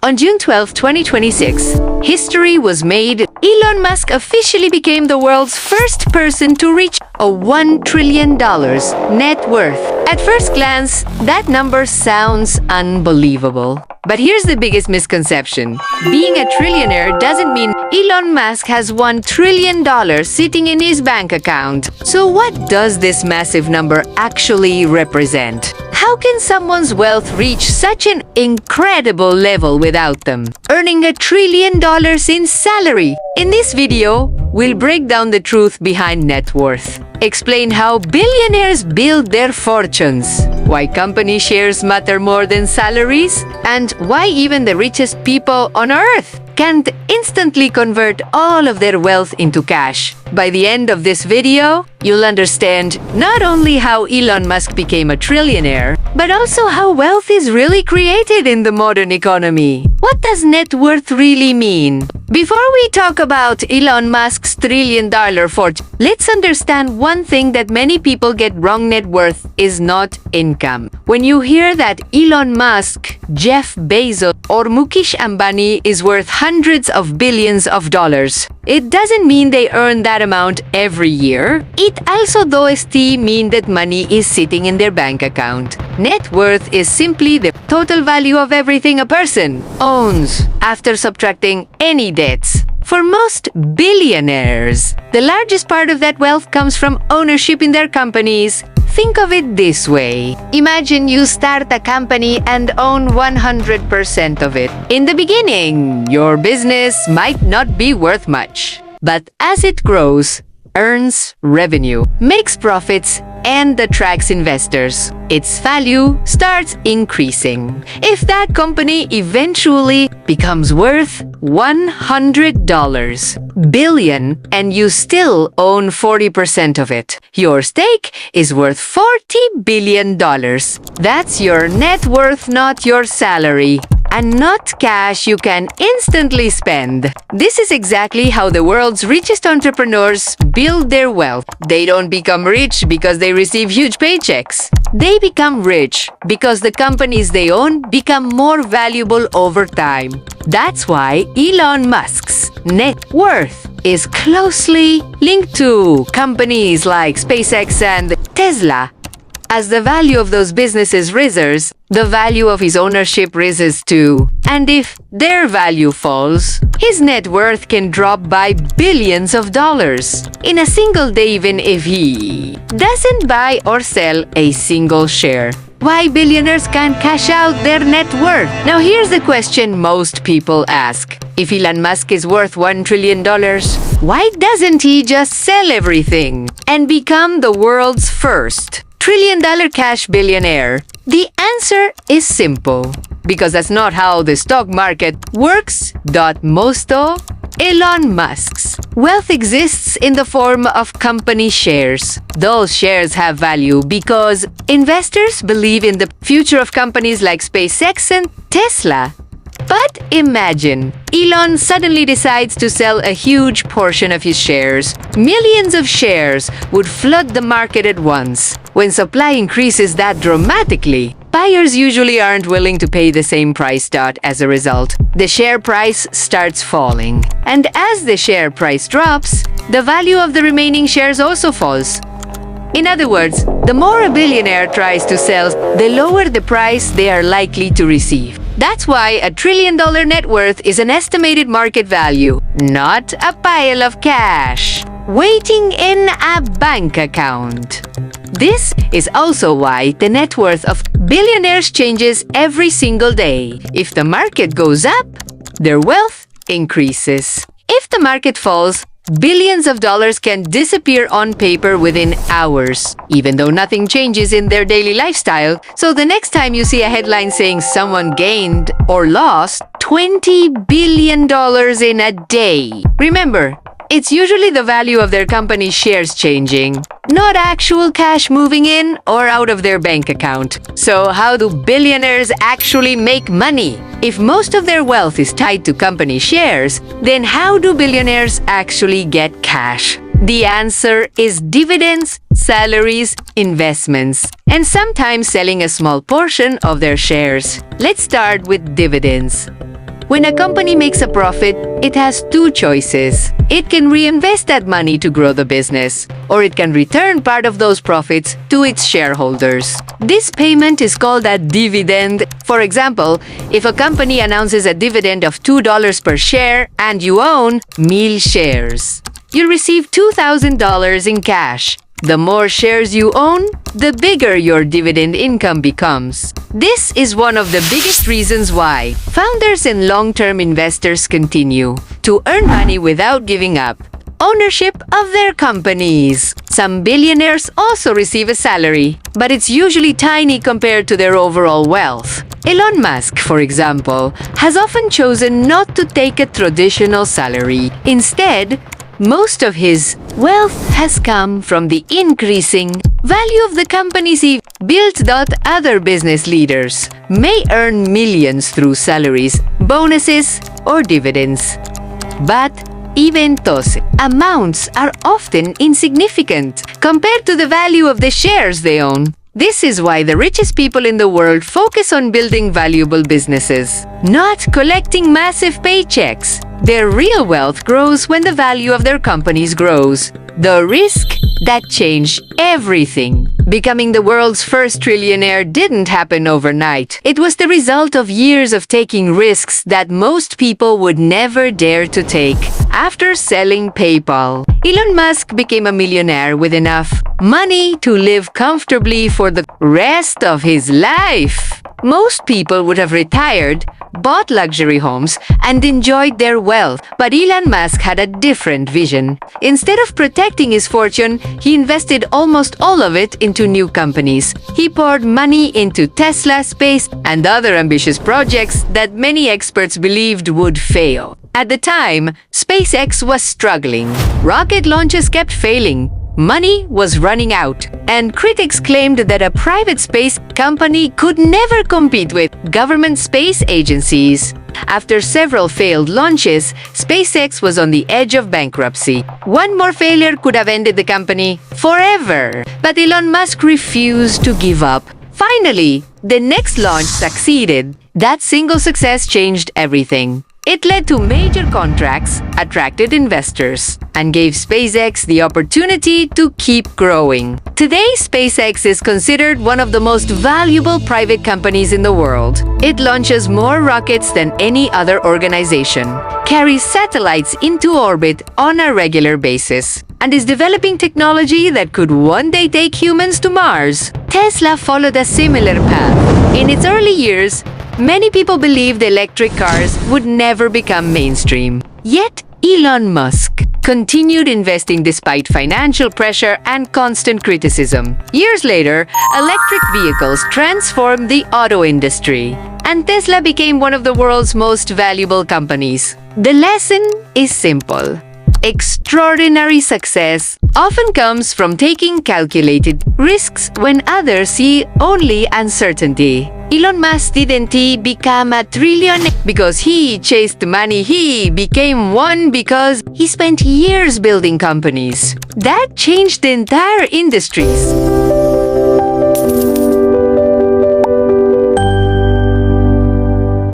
On June 12, 2026, history was made. Elon Musk officially became the world's first person to reach a $1 trillion net worth. At first glance, that number sounds unbelievable. But here's the biggest misconception. Being a trillionaire doesn't mean Elon Musk has $1 trillion sitting in his bank account. So what does this massive number actually represent? How can someone's wealth reach such an incredible level without them earning $1 trillion in salary? In this video, we'll break down the truth behind net worth, explain how billionaires build their fortunes, why company shares matter more than salaries, and why even the richest people on Earth can't instantly convert all of their wealth into cash. By the end of this video, you'll understand not only how Elon Musk became a trillionaire, but also how wealth is really created in the modern economy. What does net worth really mean? Before we talk about Elon Musk's $1 trillion fortune, let's understand one thing that many people get wrong. Net worth is not income. When you hear that Elon Musk, Jeff Bezos, or Mukesh Ambani is worth hundreds of billions of dollars, it doesn't mean they earn that amount every year. It also does mean that money is sitting in their bank account. Net worth is simply the total value of everything a person owns after subtracting any debts. For most billionaires, the largest part of that wealth comes from ownership in their companies. Think of it this way. Imagine you start a company and own 100% of it. In the beginning, your business might not be worth much. But as it grows, earns revenue, makes profits, and attracts investors, its value starts increasing. If that company eventually becomes worth $100 billion and you still own 40% of it, your stake is worth $40 billion. That's your net worth, not your salary, and not cash you can instantly spend. This is exactly how the world's richest entrepreneurs build their wealth. They don't become rich because they receive huge paychecks. They become rich because the companies they own become more valuable over time. That's why Elon Musk's net worth is closely linked to companies like SpaceX and Tesla. As the value of those businesses rises, the value of his ownership rises too. And if their value falls, his net worth can drop by billions of dollars in a single day, even if he doesn't buy or sell a single share. Why billionaires can't cash out their net worth? Now here's the question most people ask. If Elon Musk is worth $1 trillion, why doesn't he just sell everything and become the world's first $1 trillion cash billionaire? The answer is simple. Because that's not how the stock market works. Most of Elon Musk's wealth exists in the form of company shares. Those shares have value because investors believe in the future of companies like SpaceX and Tesla. But imagine, Elon suddenly decides to sell a huge portion of his shares. Millions of shares would flood the market at once. When supply increases that dramatically, buyers usually aren't willing to pay the same price. As a result, the share price starts falling. And as the share price drops, the value of the remaining shares also falls. In other words, the more a billionaire tries to sell, the lower the price they are likely to receive. That's why $1 trillion net worth is an estimated market value, not a pile of cash waiting in a bank account. This is also why the net worth of billionaires changes every single day. If the market goes up, their wealth increases. If the market falls, billions of dollars can disappear on paper within hours, even though nothing changes in their daily lifestyle. So the next time you see a headline saying someone gained or lost $20 billion in a day, remember, it's usually the value of their company's shares changing, not actual cash moving in or out of their bank account. So how do billionaires actually make money? If most of their wealth is tied to company shares, then how do billionaires actually get cash? The answer is dividends, salaries, investments, and sometimes selling a small portion of their shares. Let's start with dividends. When a company makes a profit, it has two choices. It can reinvest that money to grow the business, or it can return part of those profits to its shareholders. This payment is called a dividend. For example, if a company announces a dividend of $2 per share and you own 1,000 shares, you'll receive $2,000 in cash. The more shares you own, the bigger your dividend income becomes. This is one of the biggest reasons why founders and long-term investors continue to earn money without giving up ownership of their companies. Some billionaires also receive a salary, but it's usually tiny compared to their overall wealth. Elon Musk, for example, has often chosen not to take a traditional salary. Instead, most of his wealth has come from the increasing value of the companies he built. Other business leaders may earn millions through salaries, bonuses, or dividends. But even those amounts are often insignificant compared to the value of the shares they own. This is why the richest people in the world focus on building valuable businesses, not collecting massive paychecks. Their real wealth grows when the value of their companies grows. The risk that changed everything. Becoming the world's first trillionaire didn't happen overnight. It was the result of years of taking risks that most people would never dare to take. After selling PayPal, Elon Musk became a millionaire with enough money to live comfortably for the rest of his life. Most people would have retired, bought luxury homes, and enjoyed their wealth. But Elon Musk had a different vision. Instead of protecting his fortune, he invested almost all of it into new companies. He poured money into Tesla, Space, and other ambitious projects that many experts believed would fail. At the time, SpaceX was struggling. Rocket launches kept failing. Money was running out, and critics claimed that a private space company could never compete with government space agencies. After several failed launches, SpaceX was on the edge of bankruptcy. One more failure could have ended the company forever. But Elon Musk refused to give up. Finally, the next launch succeeded. That single success changed everything. It led to major contracts, attracted investors, and gave SpaceX the opportunity to keep growing. Today, SpaceX is considered one of the most valuable private companies in the world. It launches more rockets than any other organization, carries satellites into orbit on a regular basis, and is developing technology that could one day take humans to Mars. Tesla followed a similar path. In its early years, many people believed electric cars would never become mainstream. Yet, Elon Musk continued investing despite financial pressure and constant criticism. Years later, electric vehicles transformed the auto industry, and Tesla became one of the world's most valuable companies. The lesson is simple. Extraordinary success often comes from taking calculated risks when others see only uncertainty. Elon Musk didn't become a trillionaire because he chased money. He became one because he spent years building companies that changed the entire industries.